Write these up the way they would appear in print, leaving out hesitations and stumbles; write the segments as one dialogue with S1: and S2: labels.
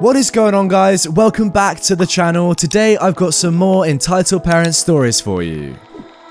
S1: What is going on, guys? Welcome back to the channel. Today I've got some more Entitled Parents stories for you.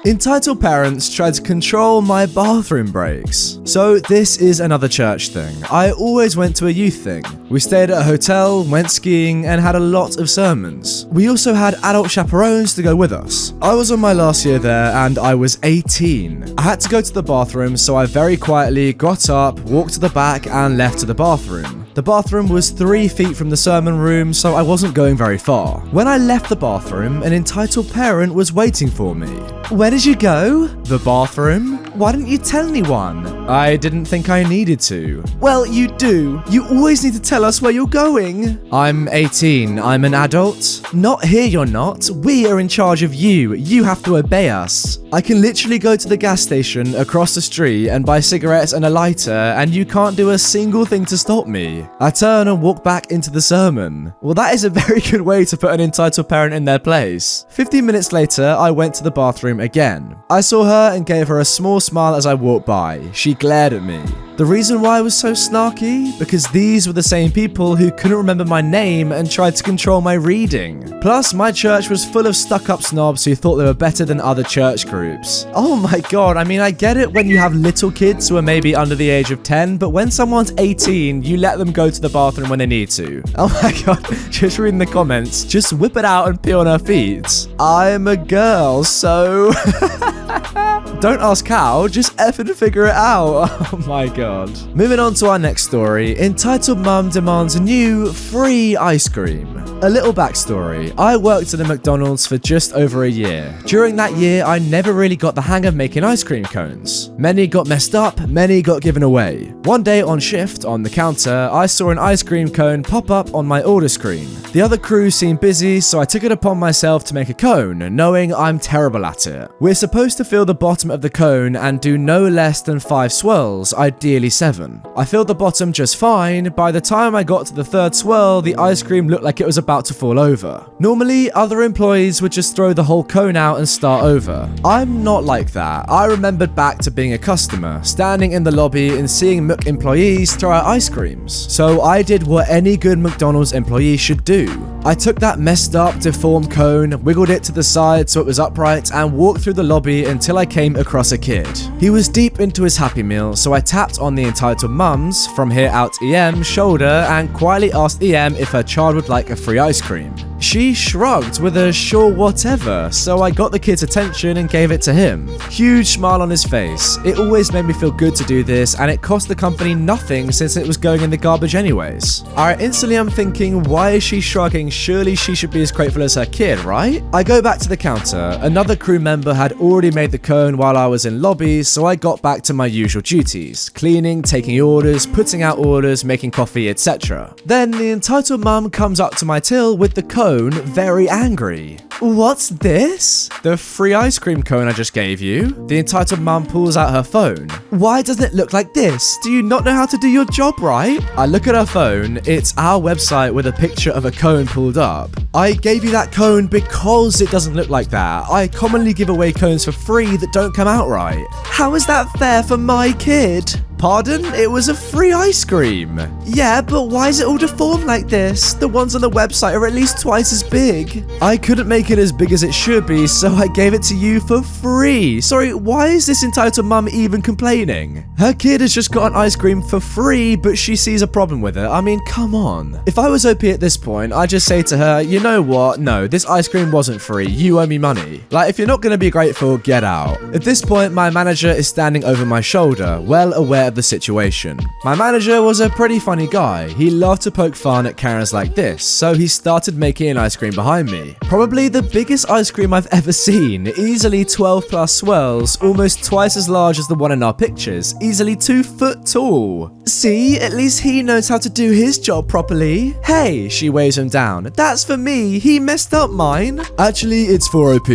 S1: Entitled Parents tried to control my bathroom breaks. So this is another church thing. I always went to a youth thing. We stayed at a hotel, went skiing, and had a lot of sermons. We also had adult chaperones to go with us. I was on my last year there and I was 18. I had to go to the bathroom, so I very quietly got up, walked to the back, and left to the bathroom. The bathroom was 3 feet from the sermon room, so I wasn't going very far. When I left the bathroom, an entitled parent was waiting for me. Where did you go? The bathroom? Why didn't you tell anyone? I didn't think I needed to. Well, you do. You always need to tell us where you're going. I'm 18. I'm an adult. Not here, you're not. We are in charge of you. You have to obey us. I can literally go to the gas station across the street and buy cigarettes and a lighter, and you can't do a single thing to stop me. I turn and walk back into the sermon. Well, that is a very good way to put an entitled parent in their place. 15 minutes later, I went to the bathroom again. I saw her and gave her a small smile as I walked by. She glared at me. The reason why I was so snarky? Because these were the same people who couldn't remember my name and tried to control my reading. Plus, my church was full of stuck-up snobs who thought they were better than other church groups. Oh my god, I mean, I get it when you have little kids who are maybe under the age of 10, but when someone's 18, you let them go to the bathroom when they need to. Oh my god, just reading the comments. Just whip it out and pee on her feet. I'm a girl, so... Don't ask how, just effing figure it out. Oh my god. Moving on to our next story. Entitled Mum demands a new free ice cream. A little backstory. I worked at a McDonald's for just over a year. During that year, I never really got the hang of making ice cream cones. Many got messed up, many got given away. One day on shift, on the counter, I saw an ice cream cone pop up on my order screen. The other crew seemed busy, so I took it upon myself to make a cone, knowing I'm terrible at it. We're supposed to fill the bottom of the cone and do no less than 5 swirls, ideally 7. I filled the bottom just fine. By the time I got to the 3rd swirl, the ice cream looked like it was about to fall over. Normally, other employees would just throw the whole cone out and start over. I'm not like that. I remembered back to being a customer, standing in the lobby and seeing Mc employees throw out ice creams. So I did what any good McDonald's employee should do. I took that messed up, deformed cone, wiggled it to the side so it was upright, and walked through the lobby until I came across a kid. He was deep into his Happy Meal, so I tapped on the entitled mum's, from here out EM, shoulder and quietly asked EM if her child would like a free ice cream. She shrugged with a sure whatever, so I got the kid's attention and gave it to him. Huge smile on his face. It always made me feel good to do this, and it cost the company nothing since it was going in the garbage anyways. Alright, instantly I'm thinking, why is she shrugging? Surely she should be as grateful as her kid, right? I go back to the counter. Another crew member had already made the cone while I was in lobbies, so I got back to my usual duties. Cleaning, taking orders, putting out orders, making coffee, etc. Then the entitled mum comes up to my till with the cone, very angry. What's this? The free ice cream cone I just gave you? The entitled mum pulls out her phone. Why doesn't it look like this? Do you not know how to do your job right? I look at her phone. It's our website with a picture of a cone pulled up. I gave you that cone because it doesn't look like that. I commonly give away cones for free that don't come out right. How is that fair for my kid? Pardon? It was a free ice cream. Yeah, but why is it all deformed like this? The ones on the website are at least twice as big. I couldn't make it as big as it should be, so I gave it to you for free. Sorry, why is this entitled mum even complaining? Her kid has just got an ice cream for free, but she sees a problem with it. I mean, come on. If I was OP at this point, I'd just say to her, you know what? No, this ice cream wasn't free. You owe me money. Like, if you're not going to be grateful, get out. At this point, my manager is standing over my shoulder, well aware of the situation. My manager was a pretty funny guy. He loved to poke fun at Karens like this, so he started making an ice cream behind me. Probably the biggest ice cream I've ever seen, easily 12 plus swirls, almost twice as large as the one in our pictures, easily 2 foot tall. See, at least he knows how to do his job properly. Hey, she waves him down. That's for me, he messed up mine. Actually, it's for OP.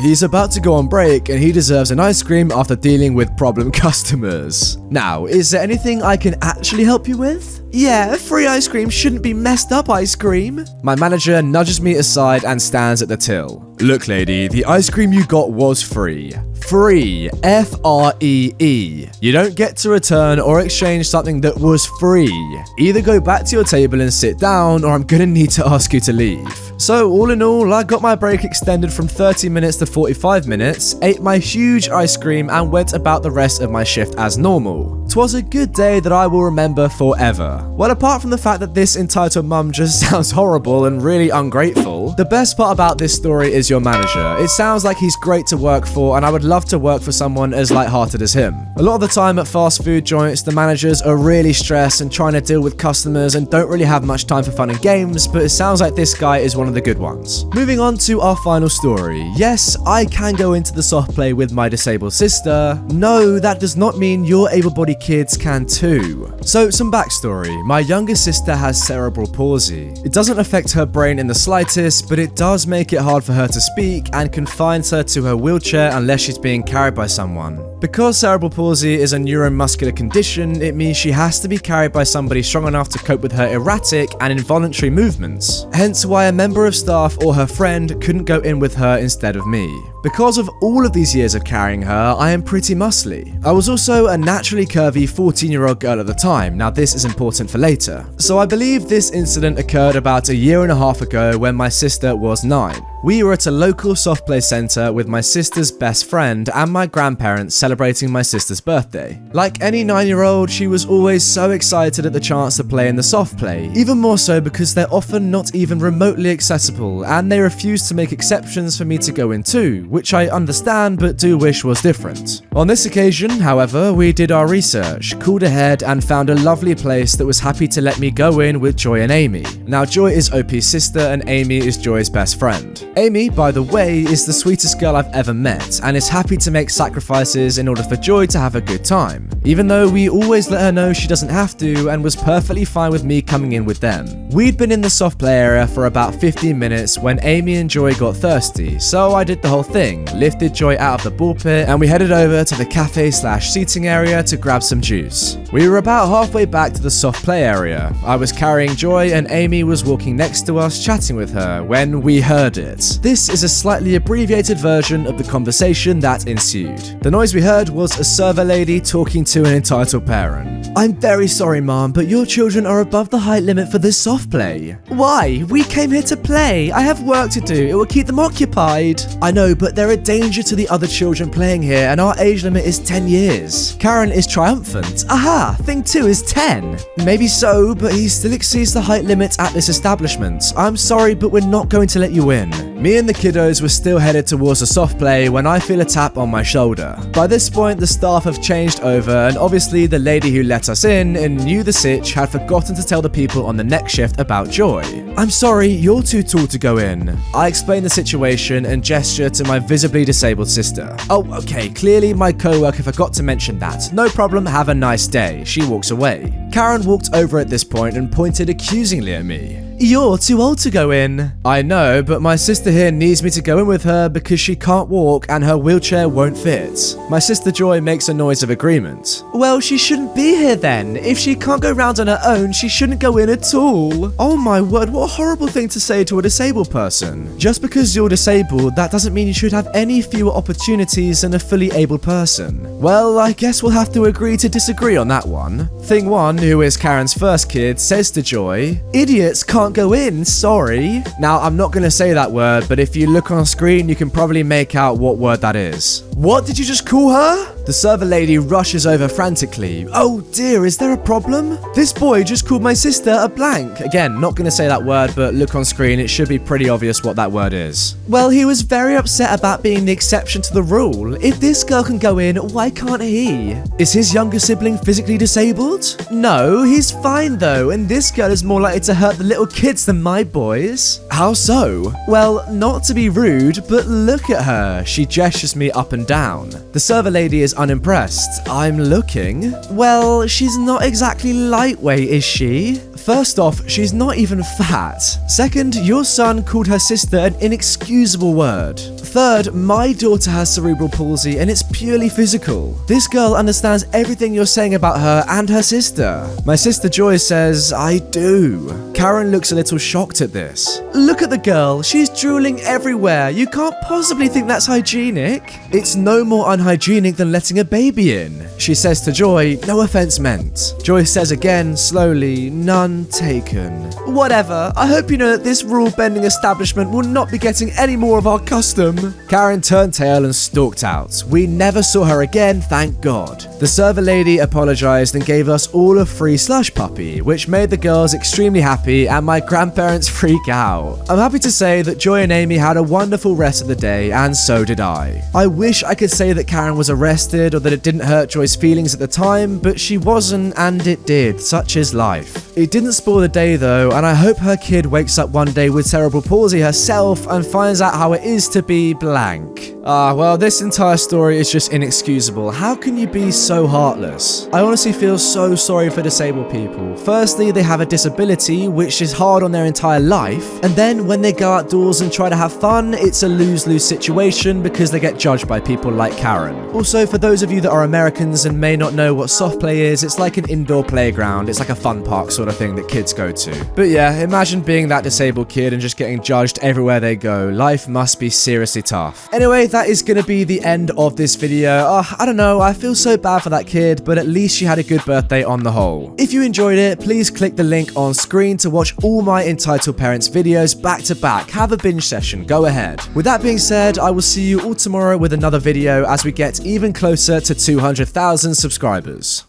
S1: He's about to go on break and he deserves an ice cream after dealing with problem customers. Now, is there anything I can actually help you with? Yeah, free ice cream shouldn't be messed up ice cream. My manager nudges me aside and stands at the till. Look, lady, the ice cream you got was free. Free. F-R-E-E. You don't get to return or exchange something that was free. Either go back to your table and sit down, or I'm gonna need to ask you to leave. So all in all, I got my break extended from 30 minutes to 45 minutes, ate my huge ice cream and went about the rest of my shift as normal. 'Twas a good day that I will remember forever. Well, apart from the fact that this entitled mum just sounds horrible and really ungrateful, the best part about this story is your manager. It sounds like he's great to work for, and I would love to work for someone as lighthearted as him. A lot of the time at fast food joints, the managers are really stressed and trying to deal with customers and don't really have much time for fun and games, but it sounds like this guy is one of the good ones. Moving on to our final story. Yes, I can go into the soft play with my disabled sister. No, that does not mean your able-bodied kids can too. So some backstory. My younger sister has cerebral palsy. It doesn't affect her brain in the slightest, but it does make it hard for her to speak and confines her to her wheelchair unless she's being carried by someone. Because cerebral palsy is a neuromuscular condition, it means she has to be carried by somebody strong enough to cope with her erratic and involuntary movements. Hence why a member of staff or her friend couldn't go in with her instead of me. Because of all of these years of carrying her, I am pretty muscly. I was also a naturally curvy 14-year-old girl at the time. Now this is important for later. So I believe this incident occurred about a year and a half ago when my sister was 9. We were at a local soft play center with my sister's best friend and my grandparents celebrating my sister's birthday. Like any 9-year-old, she was always so excited at the chance to play in the soft play, even more so because they're often not even remotely accessible and they refuse to make exceptions for me to go in too, which I understand but do wish was different. On this occasion, however, we did our research, called ahead and found a lovely place that was happy to let me go in with Joy and Amy. Now Joy is OP's sister and Amy is Joy's best friend. Amy, by the way, is the sweetest girl I've ever met and is happy to make sacrifices in order for Joy to have a good time, even though we always let her know she doesn't have to and was perfectly fine with me coming in with them. We'd been in the soft play area for about 15 minutes when Amy and Joy got thirsty, so I did the whole thing, lifted Joy out of the ball pit and we headed over to the cafe/seating area to grab some juice. We were about halfway back to the soft play area. I was carrying Joy and Amy was walking next to us chatting with her when we heard it. This is a slightly abbreviated version of the conversation that ensued. The noise we heard was a server lady talking to an entitled parent. I'm very sorry, Mom, but your children are above the height limit for this soft play. Why? We came here to play. I have work to do. It will keep them occupied. I know, but they're a danger to the other children playing here, and our age limit is 10 years. Karen is triumphant. Aha, thing 2 is 10. Maybe so, but he still exceeds the height limit at this establishment. I'm sorry, but we're not going to let you in. Me and the kiddos were still headed towards the soft play when I feel a tap on my shoulder. By this point, the staff have changed over, and obviously the lady who let us in and knew the sitch had forgotten to tell the people on the next shift about Joy. I'm sorry, you're too tall to go in. I explained the situation and gesture to my visibly disabled sister. Oh, okay, clearly my co-worker forgot to mention that. No problem, have a nice day. She walks away. Karen walked over at this point and pointed accusingly at me. You're too old to go in. I know, but my sister here needs me to go in with her because she can't walk and her wheelchair won't fit. My sister Joy makes a noise of agreement. Well, she shouldn't be here then. If she can't go round on her own, she shouldn't go in at all. Oh my word, what a horrible thing to say to a disabled person. Just because you're disabled, that doesn't mean you should have any fewer opportunities than a fully able person. Well, I guess we'll have to agree to disagree on that one. Thing 1, who is Karen's first kid, says to Joy, idiots can't go in, sorry. Now, I'm not going to say that word, but if you look on screen, you can probably make out what word that is. What did you just call her? The server lady rushes over frantically. Oh dear, is there a problem? This boy just called my sister a blank. Again, not going to say that word, but look on screen, it should be pretty obvious what that word is. Well, he was very upset about being the exception to the rule. If this girl can go in, why can't he? Is his younger sibling physically disabled? No, he's fine though, and this girl is more likely to hurt the little kids than my boys. How so? Well, not to be rude, but look at her. She gestures me up and down. The server lady is unimpressed. I'm looking. Well, she's not exactly lightweight, is she? First off, she's not even fat. Second, your son called her sister an inexcusable word. Third, my daughter has cerebral palsy and it's purely physical. This girl understands everything you're saying about her and her sister. My sister Joy says, I do. Karen looks a little shocked at this. Look at the girl, she's drooling everywhere. You can't possibly think that's hygienic. It's no more unhygienic than letting a baby in. She says to Joy, no offense meant. Joy says again, slowly, none taken. Whatever, I hope you know that this rule-bending establishment will not be getting any more of our custom. Karen turned tail and stalked out. We never saw her again, thank God. The server lady apologized and gave us all a free slush puppy, which made the girls extremely happy and my grandparents freak out. I'm happy to say that Joy and Amy had a wonderful rest of the day, and so did I. I wish I could say that Karen was arrested or that it didn't hurt Joy's feelings at the time, but she wasn't, and it did. Such is life. It didn't spoil the day though, and I hope her kid wakes up one day with cerebral palsy herself and finds out how it is to be blank. Well, this entire story is just inexcusable. How can you be so heartless? I honestly feel so sorry for disabled people. Firstly, they have a disability, which is hard on their entire life, and then when they go outdoors and try to have fun, it's a lose-lose situation because they get judged by people like Karen. Also, for those of you that are Americans and may not know what soft play is, it's like an indoor playground. It's like a fun park sort of thing that kids go to. But yeah, imagine being that disabled kid and just getting judged everywhere they go. Life must be seriously tough. Anyway, that is gonna be the end of this video. I don't know, I feel so bad for that kid, but at least she had a good birthday on the whole. If you enjoyed it, please click the link on screen to watch all my Entitled Parents videos back to back. Have a binge session, go ahead. With that being said, I will see you all tomorrow with another video as we get even closer to 200,000 subscribers.